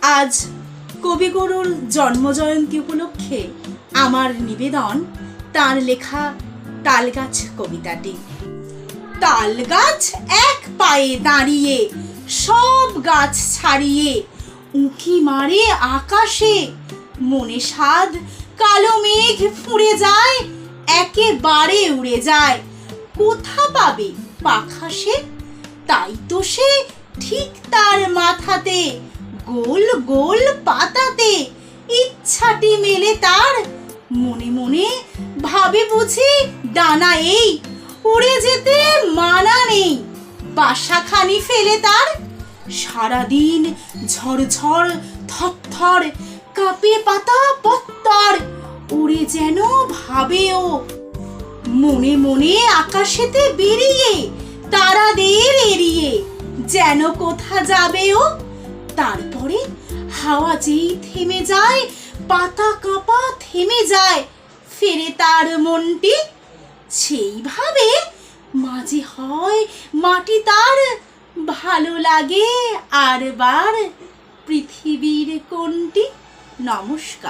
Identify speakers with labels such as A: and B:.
A: আজ কবিগুরুর জন্মজয়ন্তী উপলক্ষে আমার নিবেদন তার লেখা তালগাছ কবিতাটি। তালগাছ এক পায়ে দাঁড়িয়ে সব গাছ ছাড়িয়ে উঁকি মারে আকাশে, মনে সাধ কালো মেঘ ফুঁড়ে যায়, একেবারে উড়ে যায়। কোথা পাবে পাখা সে? তাই তো সে ঠিক তার মাথাতে গোল গোল পাতাতে ইচ্ছাটি মেলে তার। মনে মনে ভাবে বুঝি ডানা এই, উড়ে যেতে মানা নেই বাসাখানি ফেলে তার। সারাদিন ঝড় থরথর কাঁপে পাতা পত্তর, উড়ে যেন ভাবে ও মনে মনে আকাশেতে বেরিয়ে তারাদের এড়িয়ে যেন কোথা যাবে ও। তারপরে হাওয়া যেই থেমে যায়, পাতা কাঁপা থেমে যায়, ফেরে তার মনটি। সেইভাবে মাঝে হয় মাটি তার, ভালো লাগে আর বার পৃথিবীর কোনটি। নমস্কার।